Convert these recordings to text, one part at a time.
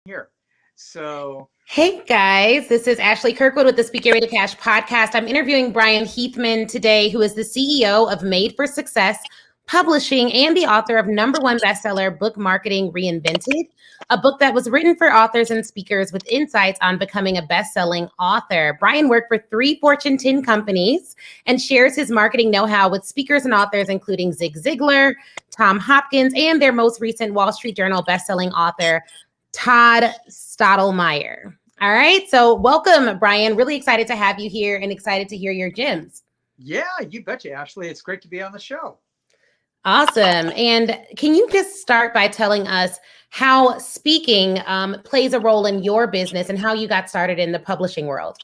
here. So, Hey guys, this is Ashley Kirkwood with the Speak Your Way to Cash podcast. I'm interviewing Bryan Heathman today, who is the CEO of Made for Success Publishing and the author of #1 bestseller, Book Marketing Reinvented, a book that was written for authors and speakers with insights on becoming a best-selling author. Bryan worked for 3 Fortune 10 companies and shares his marketing know-how with speakers and authors, including Zig Ziglar, Tom Hopkins, and their most recent Wall Street Journal bestselling author, Todd Stottlemyre. All right. So welcome, Bryan. Really excited to have you here and excited to hear your gems. yeah, you betcha, Ashley. It's great to be on the show. Awesome. And can you just start by telling us how speaking plays a role in your business and how you got started in the publishing world?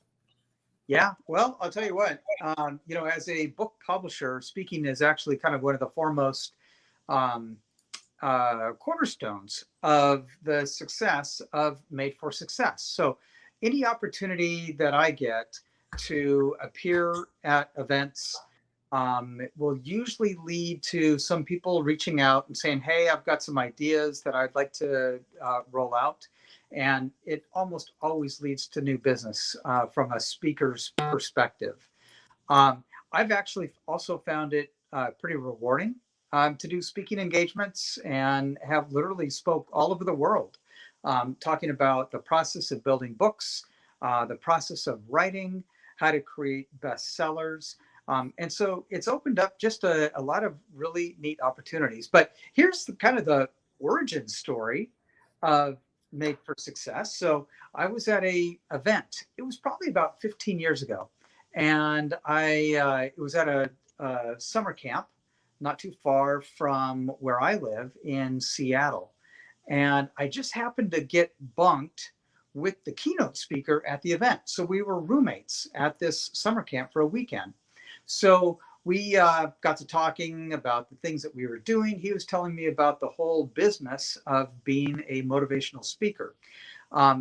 Yeah, well, I'll tell you what, as a book publisher, speaking is actually kind of one of the foremost um, cornerstones of the success of Made for Success. So, any opportunity that I get to appear at events will usually lead to some people reaching out and saying, "Hey, I've got some ideas that I'd like to roll out." And it almost always leads to new business from a speaker's perspective. I've actually also found it pretty rewarding to do speaking engagements and have literally spoke all over the world, talking about the process of building books, the process of writing, how to create bestsellers. And so it's opened up just a lot of really neat opportunities. But here's kind of the origin story of Made for Success. So I was at a event. It was probably about 15 years ago, and it was at a summer camp not too far from where I live in Seattle. And I just happened to get bunked with the keynote speaker at the event. So we were roommates at this summer camp for a weekend. So we got to talking about the things that we were doing. He was telling me about the whole business of being a motivational speaker.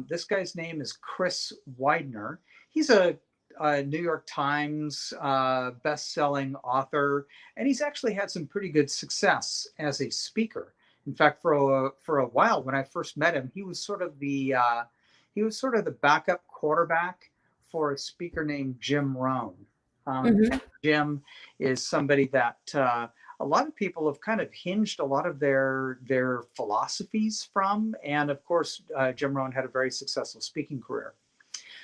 This guy's name is Chris Widener. He's a New York Times best-selling author, and he's actually had some pretty good success as a speaker. In fact, for a while when I first met him, he was sort of the backup quarterback for a speaker named Jim Rohn. Mm-hmm. Jim is somebody that a lot of people have kind of hinged a lot of their philosophies from, and of course, Jim Rohn had a very successful speaking career.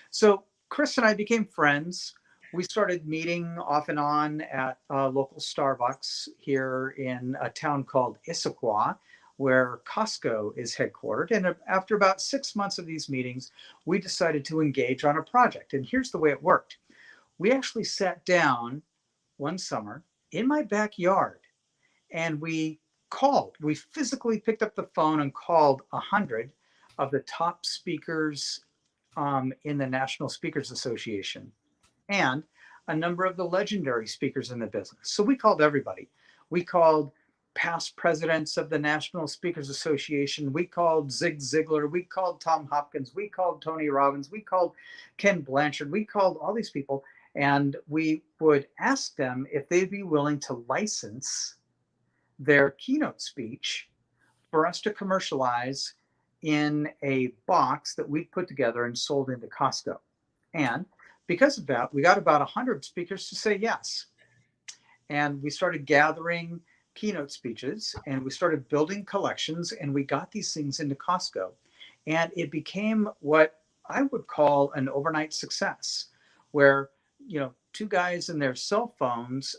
So Chris and I became friends. We started meeting off and on at a local Starbucks here in a town called Issaquah, where Costco is headquartered. And after about 6 months of these meetings, we decided to engage on a project. And here's the way it worked. We actually sat down one summer in my backyard and we physically picked up the phone and called 100 of the top speakers in the National Speakers Association and a number of the legendary speakers in the business. So we called everybody. We called past presidents of the National Speakers Association. We called Zig Ziglar. We called Tom Hopkins. We called Tony Robbins. We called Ken Blanchard. We called all these people. And we would ask them if they'd be willing to license their keynote speech for us to commercialize in a box that we put together and sold into Costco. And because of that, we got about 100 speakers to say yes. And we started gathering keynote speeches and we started building collections and we got these things into Costco. And it became what I would call an overnight success, where 2 guys and their cell phones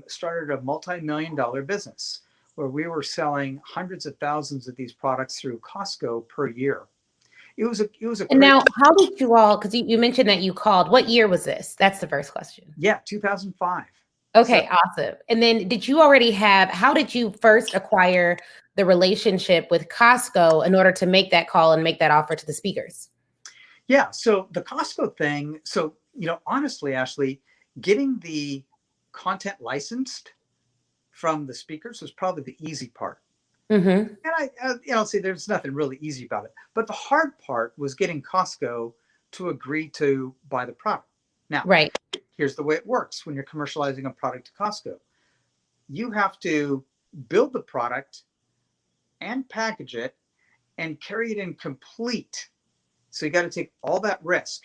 started a multi-million-dollar business where we were selling hundreds of thousands of these products through Costco per year. It was a And crazy. now, how did you all, because you mentioned that you called, what year was this? That's the first question. Yeah, 2005. So Okay, awesome. And then how did you first acquire the relationship with Costco in order to make that call and make that offer to the speakers? yeah, so the Costco thing. So honestly, Ashley, getting the content licensed from the speakers was probably the easy part. Mm-hmm. And I'll say there's nothing really easy about it. But the hard part was getting Costco to agree to buy the product. Now, Right. here's the way it works when you're commercializing a product to Costco. You have to build the product and package it and carry it in complete. So you got to take all that risk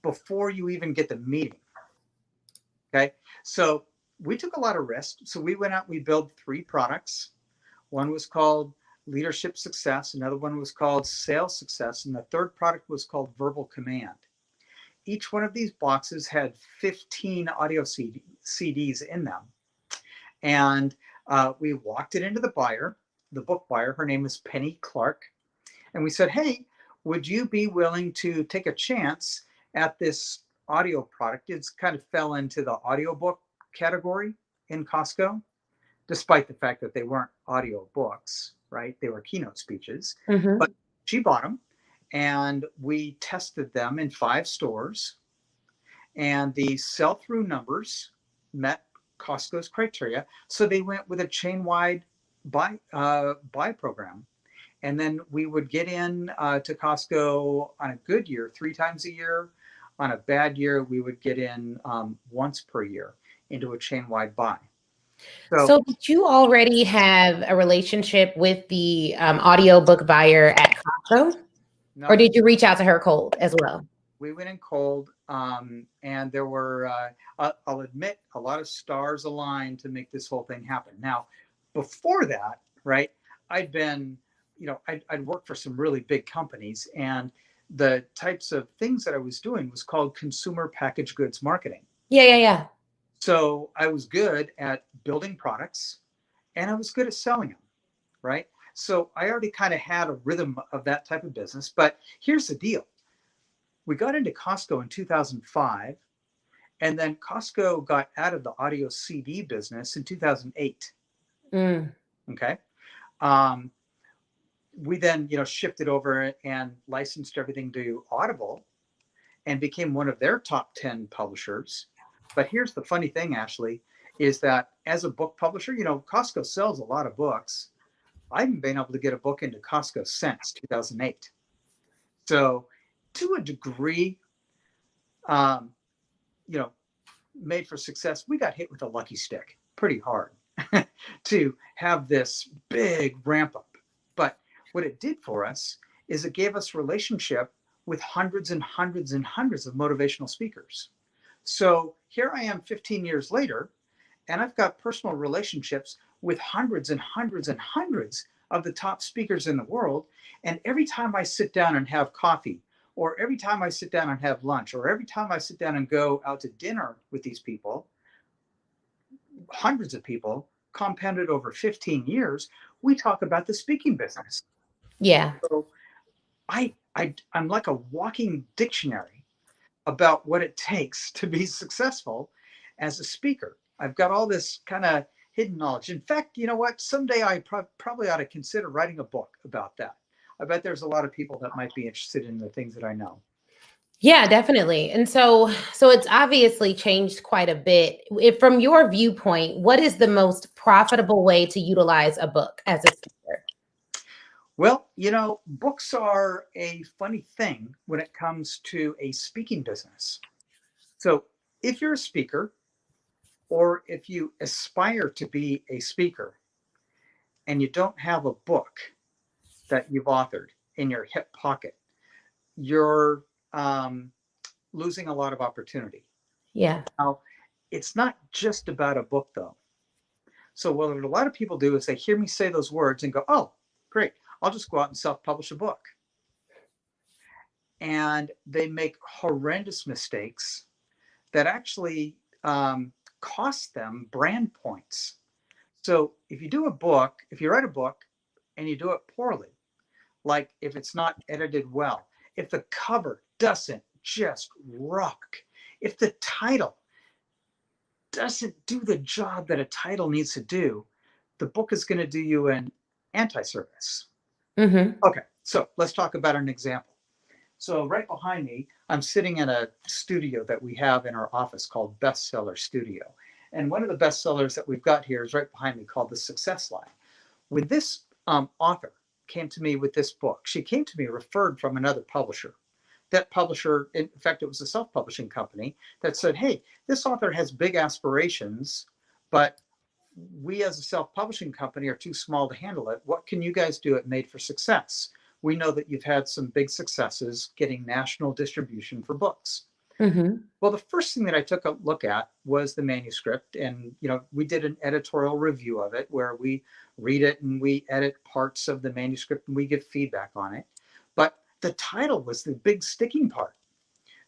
before you even get the meeting. Okay. So we took a lot of risk. So we went out, we built 3 products. One was called Leadership Success. Another one was called Sales Success. And the third product was called Verbal Command. Each one of these boxes had 15 audio CDs in them. And we walked it into the buyer, the book buyer. Her name is Penny Clark. And we said, hey, would you be willing to take a chance at this audio product? It's kind of fell into the audiobook category in Costco, despite the fact that they weren't audio books, right? They were keynote speeches. Mm-hmm. But she bought them, and we tested them in 5 stores. And the sell-through numbers met Costco's criteria. So they went with a chain-wide buy program. And then we would get in to Costco on a good year 3 times a year. On a bad year, we would get in once per year into a chain-wide buy. So did you already have a relationship with the audiobook buyer at Costco? No, or did you reach out to her cold as well? We went in cold, and there were, I'll admit, a lot of stars aligned to make this whole thing happen. Now, before that, right, I'd been, I'd worked for some really big companies, and the types of things that I was doing was called consumer packaged goods marketing. Yeah. So I was good at building products, and I was good at selling them, right? So I already kind of had a rhythm of that type of business. But here's the deal. We got into Costco in 2005, and then Costco got out of the audio CD business in 2008. Okay. We then, shifted over and licensed everything to Audible and became one of their top 10 publishers. But here's the funny thing, Ashley, is that as a book publisher, Costco sells a lot of books. I haven't been able to get a book into Costco since 2008. So to a degree, Made for Success, we got hit with a lucky stick pretty hard to have this big ramp up. But what it did for us is it gave us relationship with hundreds and hundreds and hundreds of motivational speakers. So here I am 15 years later, and I've got personal relationships with hundreds and hundreds and hundreds of the top speakers in the world. And every time I sit down and have coffee, or every time I sit down and have lunch, or every time I sit down and go out to dinner with these people, hundreds of people compounded over 15 years, we talk about the speaking business. Yeah. So I'm like a walking dictionary about what it takes to be successful as a speaker. I've got all this kind of hidden knowledge. In fact, you know what? Someday I probably ought to consider writing a book about that. I bet there's a lot of people that might be interested in the things that I know. Yeah, definitely. And so it's obviously changed quite a bit. From your viewpoint, what is the most profitable way to utilize a book as a speaker? Well, books are a funny thing when it comes to a speaking business. So if you're a speaker, or if you aspire to be a speaker, and you don't have a book that you've authored in your hip pocket, you're losing a lot of opportunity. Yeah. Now, it's not just about a book, though. So what a lot of people do is they hear me say those words and go, oh, great, I'll just go out and self-publish a book. And they make horrendous mistakes that actually cost them brand points. So if you write a book and you do it poorly, like if it's not edited well, if the cover doesn't just rock, if the title doesn't do the job that a title needs to do, the book is going to do you an anti-service. Mm-hmm. Okay, so let's talk about an example. So right behind me, I'm sitting in a studio that we have in our office called Bestseller Studio. And one of the bestsellers that we've got here is right behind me, called The Success Line. When this author came to me with this book, she came to me referred from another publisher. That publisher, in fact, it was a self-publishing company that said, hey, this author has big aspirations, but we as a self-publishing company are too small to handle it. What can you guys do at Made for Success? we know that you've had some big successes getting national distribution for books. Mm-hmm. Well, the first thing that I took a look at was the manuscript, and we did an editorial review of it where we read it and we edit parts of the manuscript and we give feedback on it. But the title was the big sticking part.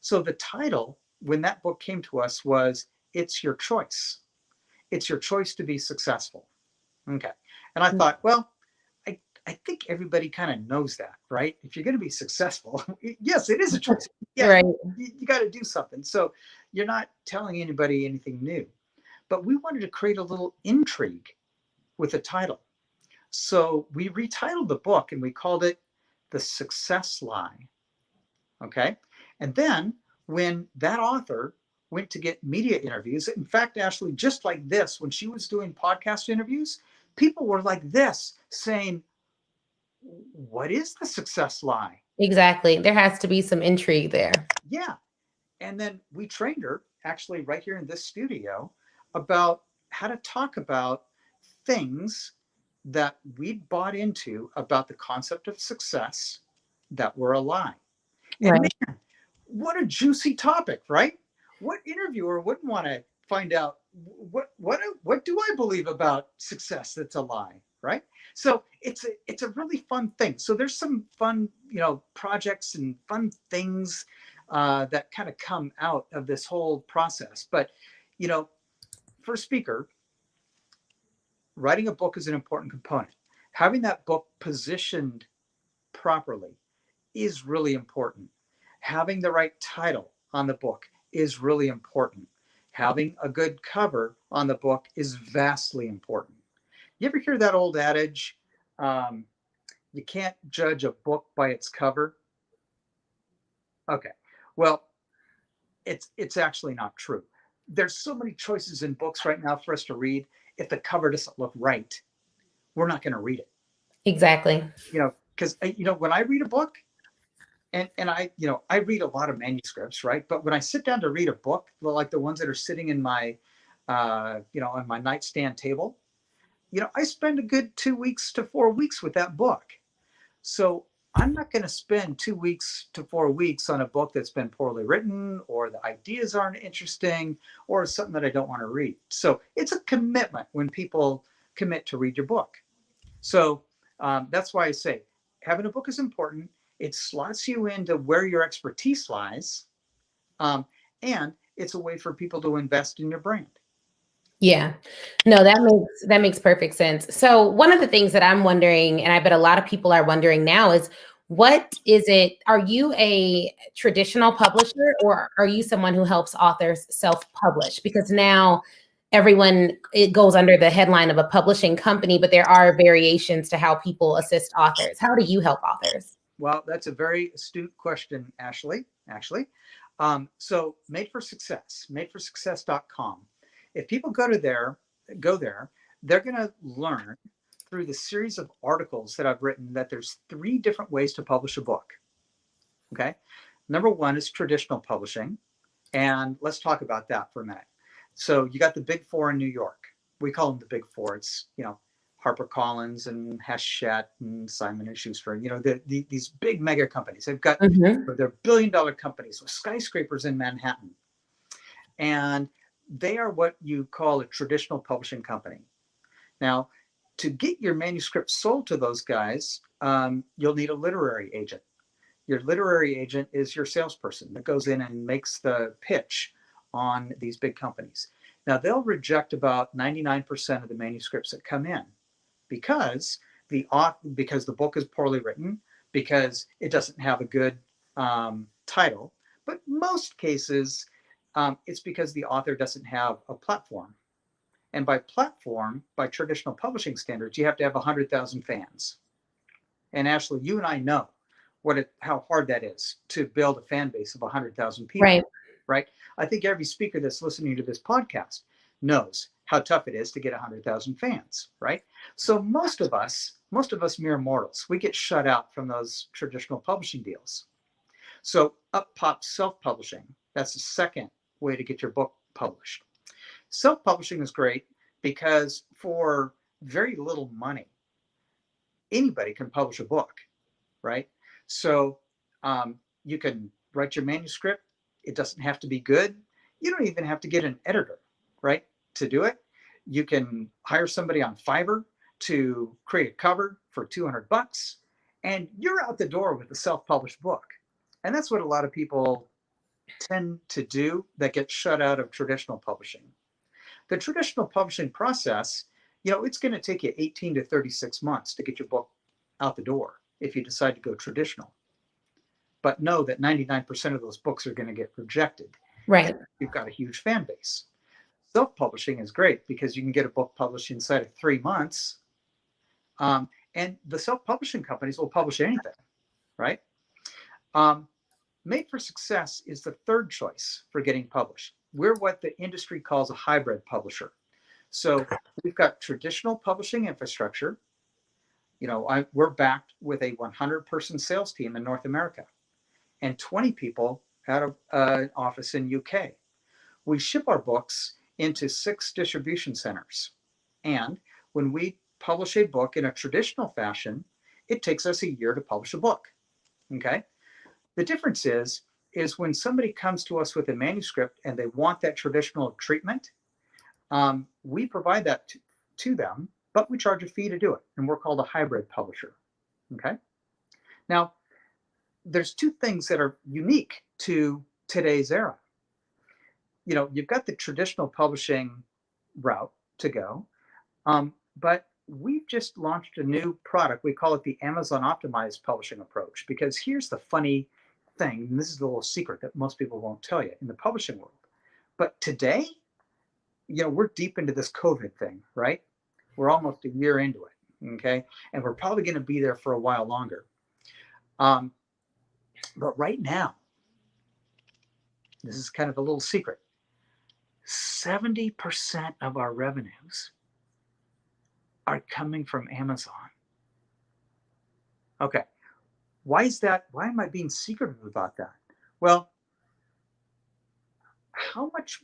So the title, when that book came to us, was "It's Your Choice." It's your choice to be successful. Okay. And I thought, well, I think everybody kind of knows that, right? If you're going to be successful, yes, it is a choice. Yeah, Right. you got to do something. So you're not telling anybody anything new. But we wanted to create a little intrigue with the title. So we retitled the book and we called it The Success Lie. Okay. And then when that author went to get media interviews, in fact, Ashley, just like this, when she was doing podcast interviews, people were like this saying, what is the success lie? Exactly. There has to be some intrigue there. Yeah. And then we trained her actually right here in this studio about how to talk about things that we'd bought into about the concept of success that were a lie. And Right. man, what a juicy topic, right? What interviewer wouldn't want to find out what do I believe about success that's a lie, right? So it's a really fun thing. So there's some fun projects and fun things that kind of come out of this whole process. But for a speaker, writing a book is an important component. Having that book positioned properly is really important. Having the right title on the book is really important. Having a good cover on the book is vastly important. You ever hear that old adage, you can't judge a book by its cover? Okay, well, it's actually not true. There's so many choices in books right now for us to read. If the cover doesn't look right, we're not going to read it. Exactly. Because when I read a book, and I read a lot of manuscripts, right? But when I sit down to read a book, like the ones that are sitting in my, on my nightstand table, I spend a good 2 weeks to 4 weeks with that book. So I'm not going to spend 2 weeks to 4 weeks on a book that's been poorly written, or the ideas aren't interesting, or something that I don't want to read. So it's a commitment when people commit to read your book. So that's why I say having a book is important. It slots you into where your expertise lies, and it's a way for people to invest in your brand. Yeah. No, that makes perfect sense. So one of the things that I'm wondering, and I bet a lot of people are wondering now, is what is it? Are you a traditional publisher, or are you someone who helps authors self-publish? Because now it goes under the headline of a publishing company, but there are variations to how people assist authors. How do you help authors? Well, that's a very astute question, Ashley, actually. So Made for Success, madeforsuccess.com. If people go there, they're going to learn through the series of articles that I've written that there's 3 different ways to publish a book. Okay. Number 1 is traditional publishing. And let's talk about that for a minute. So you got the big 4 in New York. We call them the big 4. It's, HarperCollins and Hachette and Simon and Schuster, these big mega companies. They've got they're billion-dollar companies with skyscrapers in Manhattan. And they are what you call a traditional publishing company. Now, to get your manuscript sold to those guys, you'll need a literary agent. Your literary agent is your salesperson that goes in and makes the pitch on these big companies. Now, they'll reject about 99% of the manuscripts that come in because the book is poorly written, because it doesn't have a good title. But most cases, it's because the author doesn't have a platform. And by platform, by traditional publishing standards, you have to have 100,000 fans. And Ashley, you and I know how hard that is to build a fan base of 100,000 people. Right? I think every speaker that's listening to this podcast knows how tough it is to get 100,000 fans, right? So most of us mere mortals, we get shut out from those traditional publishing deals. So up pops self-publishing. That's the second way to get your book published. Self-publishing is great because for very little money, anybody can publish a book, right? So you can write your manuscript. It doesn't have to be good. You don't even have to get an editor, right, to do it. You can hire somebody on Fiverr to create a cover for $200, and you're out the door with a self-published book. And that's what a lot of people tend to do that get shut out of traditional publishing. The traditional publishing process, it's going to take you 18 to 36 months to get your book out the door if you decide to go traditional. But know that 99% of those books are going to get rejected. Right. You've got a huge fan base. Self-publishing is great because you can get a book published inside of 3 months. And the self-publishing companies will publish anything, right? Made for Success is the third choice for getting published. We're what the industry calls a hybrid publisher. So we've got traditional publishing infrastructure. We're backed with a 100-person sales team in North America and 20 people out of an office in UK. We ship our books into 6 distribution centers. And when we publish a book in a traditional fashion, it takes us a year to publish a book. Okay? The difference is when somebody comes to us with a manuscript and they want that traditional treatment, we provide that to them, but we charge a fee to do it. And we're called a hybrid publisher. Okay? Now, there's 2 things that are unique to today's era. You've got the traditional publishing route to go, but we've just launched a new product. We call it the Amazon optimized publishing approach, because here's the funny thing, and this is the little secret that most people won't tell you in the publishing world. But today, we're deep into this COVID thing, right? We're almost a year into it, okay? And we're probably going to be there for a while longer. But right now, this is kind of a little secret. 70% of our revenues are coming from Amazon. Okay. Why is that? Why am I being secretive about that? Well, how much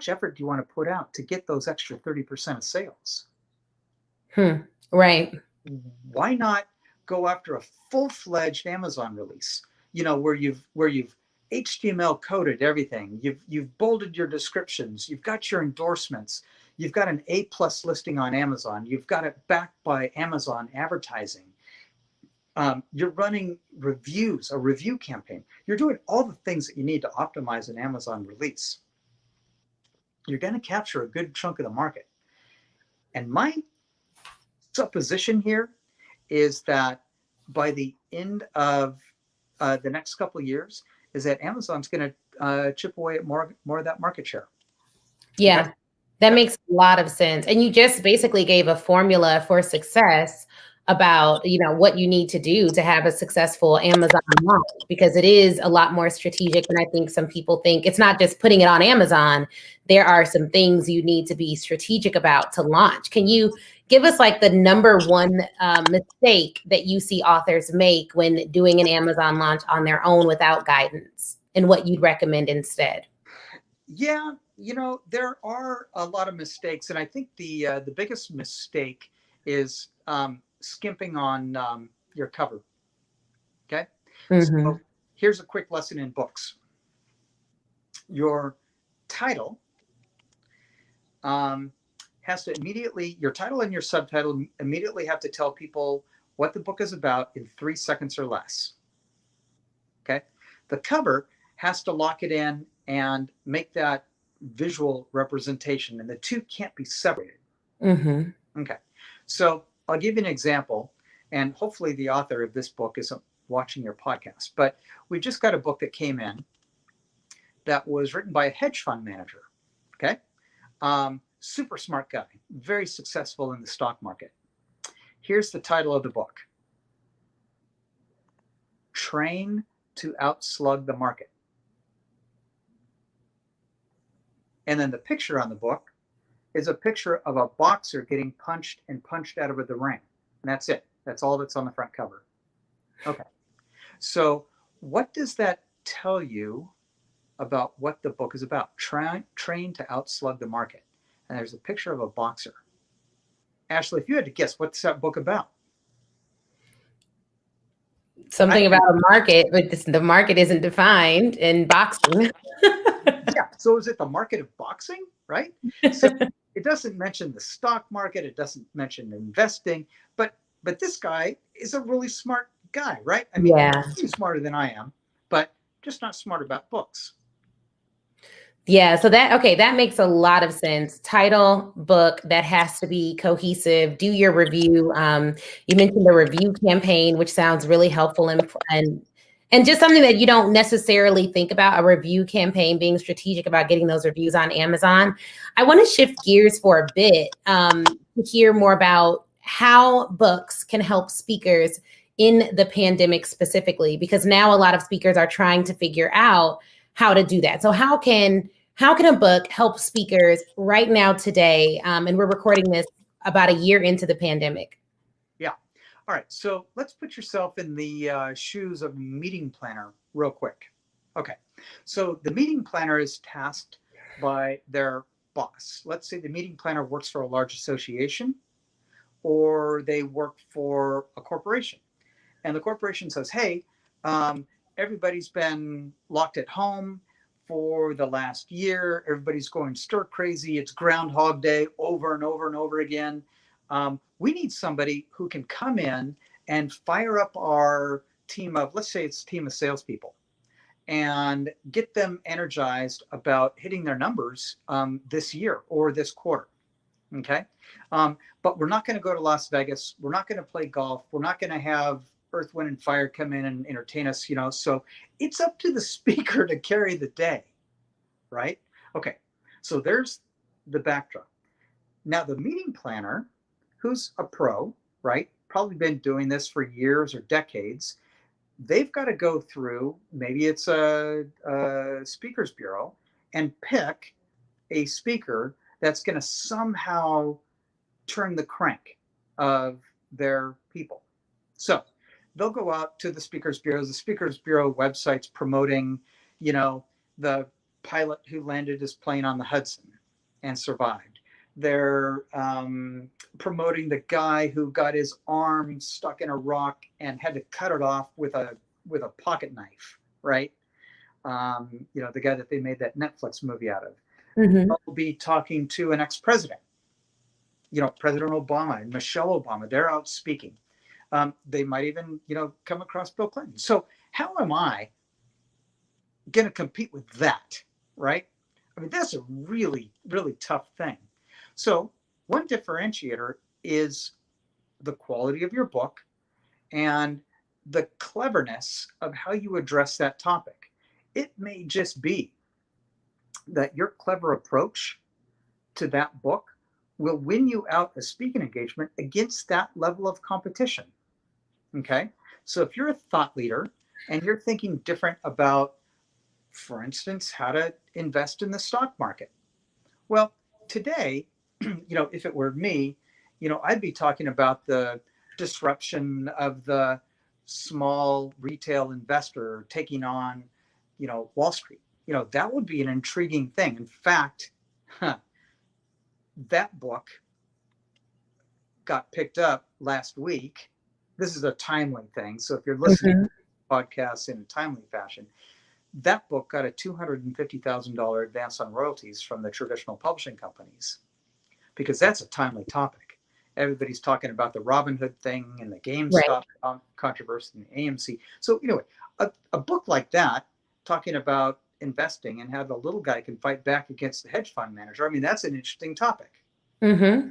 effort do you want to put out to get those extra 30% of sales? Right. Why not go after a full-fledged Amazon release? Where you've HTML coded everything. You've bolded your descriptions. You've got your endorsements. You've got an A+ listing on Amazon. You've got it backed by Amazon advertising. You're running reviews, a review campaign. You're doing all the things that you need to optimize an Amazon release. You're going to capture a good chunk of the market. And my supposition here is that by the end of the next couple of years, is that Amazon's going to chip away at more of that market share. Yeah, that makes a lot of sense. And you just basically gave a formula for success about, what you need to do to have a successful Amazon launch, because it is a lot more strategic than I think some people think. It's not just putting it on Amazon. There are some things you need to be strategic about to launch. Can you give us like the number one mistake that you see authors make when doing an Amazon launch on their own without guidance, and what you'd recommend instead? Yeah, there are a lot of mistakes. And I think the biggest mistake is skimping on your cover. Okay. Mm-hmm. So here's a quick lesson in books. Your title has to your title and your subtitle immediately have to tell people what the book is about in 3 seconds or less. Okay. The cover has to lock it in and make that visual representation, and the 2 can't be separated. Mm-hmm. Okay. So I'll give you an example, and hopefully the author of this book isn't watching your podcast, but we just got a book that came in that was written by a hedge fund manager. Okay. Super smart guy, very successful in the stock market. Here's the title of the book: Train to Outslug the Market. And then the picture on the book is a picture of a boxer getting punched out of the ring. And that's it. That's all that's on the front cover. Okay. So what does that tell you about what the book is about? Train to Outslug the Market. And there's a picture of a boxer. Ashley, if you had to guess, what's that book about? Something about a market, but the market isn't defined in boxing. Yeah. So is it the market of boxing, right? So it doesn't mention the stock market. It doesn't mention investing, but this guy is a really smart guy, right? I mean, Yeah. he's smarter than I am, but just not smart about books. Yeah, so that makes a lot of sense. Title, book, that has to be cohesive. Do your review. You mentioned the review campaign, which sounds really helpful and just something that you don't necessarily think about, a review campaign, being strategic about getting those reviews on Amazon. I want to shift gears for a bit to hear more about how books can help speakers in the pandemic specifically, because now a lot of speakers are trying to figure out how to do that. So how can a book help speakers right now today? And we're recording this about a year into the pandemic. Yeah. All right. So let's put yourself in the shoes of a meeting planner real quick. Okay. So the meeting planner is tasked by their boss. Let's say the meeting planner works for a large association or they work for a corporation. And the corporation says, hey, everybody's been locked at home for the last year. Everybody's going stir crazy. It's Groundhog Day over and over and over again. We need somebody who can come in and fire up our team of, let's say it's a team of salespeople, and get them energized about hitting their numbers this year or this quarter. Okay. But we're not going to go to Las Vegas. We're not going to play golf. We're not going to have Earth, Wind, and Fire come in and entertain us, so it's up to the speaker to carry the day, right? Okay, so there's the backdrop. Now, the meeting planner, who's a pro, right, probably been doing this for years or decades, they've got to go through, maybe it's a speakers bureau, and pick a speaker that's going to somehow turn the crank of their people. So they'll go out to the speakers bureaus. The speakers bureau website's promoting, the pilot who landed his plane on the Hudson and survived. They're promoting the guy who got his arm stuck in a rock and had to cut it off with a pocket knife, right? The guy that they made that Netflix movie out of. Mm-hmm. They'll be talking to an ex-president, President Obama and Michelle Obama. They're out speaking. They might even, come across Bill Clinton. So how am I going to compete with that, right? I mean, that's a really, really tough thing. So one differentiator is the quality of your book and the cleverness of how you address that topic. It may just be that your clever approach to that book will win you out a speaking engagement against that level of competition. Okay. So if you're a thought leader and you're thinking different about, for instance, how to invest in the stock market. Well, today, if it were me, I'd be talking about the disruption of the small retail investor taking on, Wall Street. That would be an intriguing thing. In fact, that book got picked up last week. This is a timely thing. So if you're listening to podcasts in a timely fashion, that book got a $250,000 advance on royalties from the traditional publishing companies, because that's a timely topic. Everybody's talking about the Robinhood thing and the GameStop controversy and the AMC. So anyway, a book like that, talking about investing and how the little guy can fight back against the hedge fund manager. I mean, that's an interesting topic. Mm-hmm.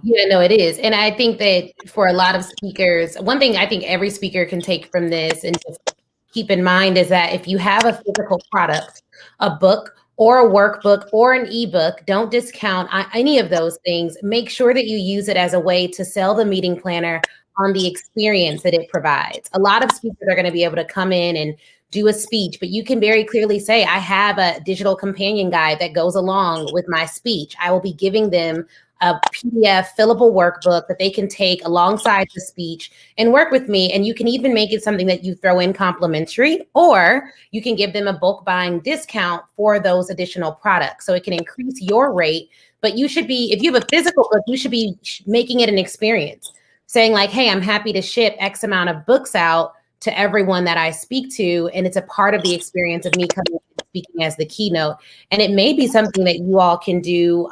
Yeah, no, it is. And I think that for a lot of speakers, one thing I think every speaker can take from this and just keep in mind is that if you have a physical product, a book or a workbook or an ebook, don't discount any of those things. Make sure that you use it as a way to sell the meeting planner on the experience that it provides. A lot of speakers are going to be able to come in and do a speech, but you can very clearly say, I have a digital companion guide that goes along with my speech. I will be giving them a PDF fillable workbook that they can take alongside the speech and work with me. And you can even make it something that you throw in complimentary, or you can give them a bulk buying discount for those additional products. So it can increase your rate, but you should be, if you have a physical book, you should be making it an experience. saying like, hey, I'm happy to ship X amount of books out to everyone that I speak to. And it's a part of the experience of me coming and speaking as the keynote. And it may be something that you all can do,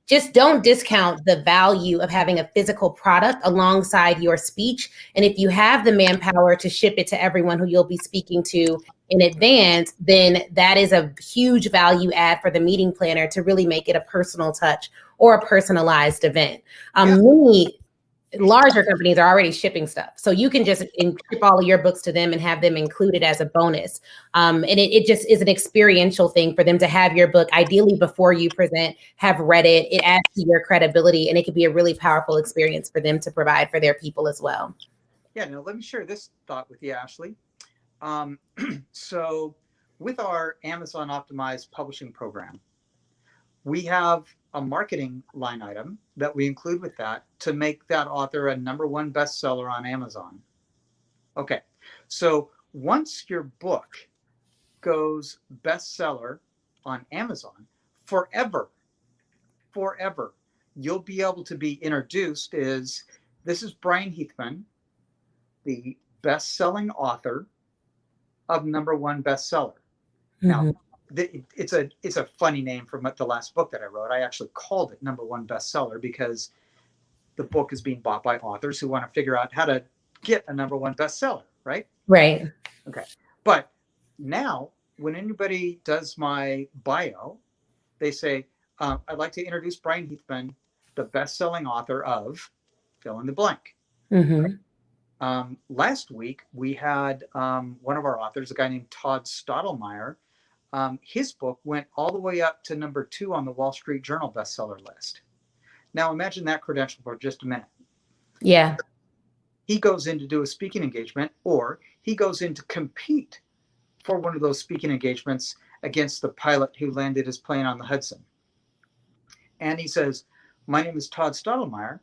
just don't discount the value of having a physical product alongside your speech. And if you have the manpower to ship it to everyone who you'll be speaking to in advance, then that is a huge value add for the meeting planner to really make it a personal touch or a personalized event. Many larger companies are already shipping stuff. So you can just ship all of your books to them and have them included as a bonus. And it just is an experiential thing for them to have your book, ideally before you present, have read it. It adds to your credibility, and it could be a really powerful experience for them to provide for their people as well. Yeah, now let me share this thought with you, Ashley. So with our Amazon optimized publishing program, we have a marketing line item that we include with that to make that author a #1 bestseller on Amazon. Okay, so once your book goes bestseller on Amazon, forever, you'll be able to be introduced as, this is Bryan Heathman, the best-selling author of #1 bestseller. Now, it's a funny name from the last book that I wrote. I actually called it #1 bestseller because the book is being bought by authors who want to figure out how to get a #1 bestseller, right? Right. Okay. But now, when anybody does my bio, they say, I'd like to introduce Bryan Heathman, the best-selling author of fill in the blank. Last week, we had one of our authors, a guy named Todd Stottlemyre. His book went all the way up to #2 on the Wall Street Journal bestseller list. Now imagine that credential for just a minute. Yeah. He goes in to do a speaking engagement, or he goes in to compete for one of those speaking engagements against the pilot who landed his plane on the Hudson. And he says, my name is Todd Stottlemyre,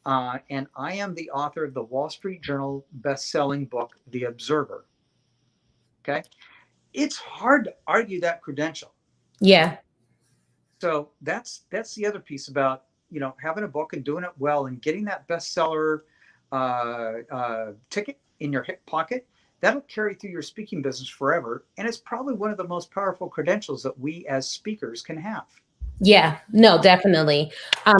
and I am the author of the Wall Street Journal best-selling book, The Observer. Okay. It's hard to argue that credential. Yeah. So that's the other piece about, having a book and doing it well and getting that bestseller ticket in your hip pocket. That'll carry through your speaking business forever. And it's probably one of the most powerful credentials that we as speakers can have. Yeah, no, definitely.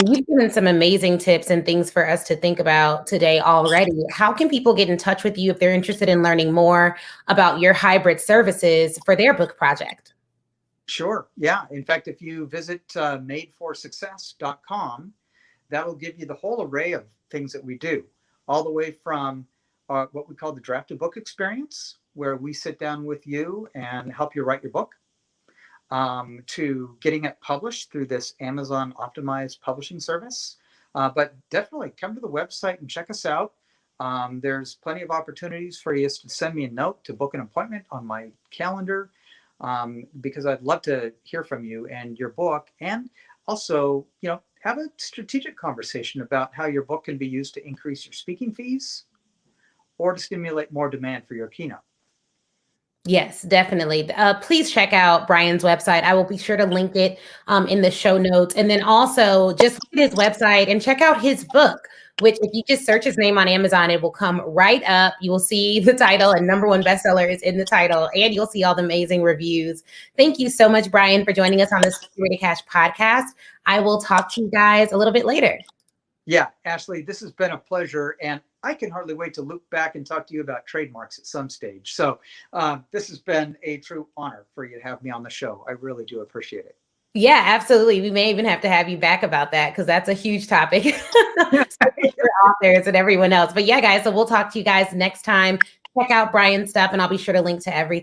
You've given some amazing tips and things for us to think about today already. How can people get in touch with you if they're interested in learning more about your hybrid services for their book project? Sure. Yeah. In fact, if you visit madeforsuccess.com, that'll give you the whole array of things that we do, all the way from what we call the drafted book experience, where we sit down with you and help you write your book, to getting it published through this Amazon optimized publishing service. But definitely come to the website and check us out. There's plenty of opportunities for you to send me a note to book an appointment on my calendar, because I'd love to hear from you and your book, and also, have a strategic conversation about how your book can be used to increase your speaking fees or to stimulate more demand for your keynote. Yes, definitely. Please check out Bryan's website. I will be sure to link it in the show notes. And then also just look at his website and check out his book, which if you just search his name on Amazon, it will come right up. You will see the title, and #1 bestseller is in the title, and you'll see all the amazing reviews. Thank you so much, Bryan, for joining us on this Speaking Ready to Cash podcast. I will talk to you guys a little bit later. Yeah, Ashley, this has been a pleasure, and I can hardly wait to look back and talk to you about trademarks at some stage. So this has been a true honor for you to have me on the show. I really do appreciate it. Yeah, absolutely. We may even have to have you back about that, because that's a huge topic for authors and everyone else. But yeah, guys, so we'll talk to you guys next time. Check out Bryan's stuff, and I'll be sure to link to everything.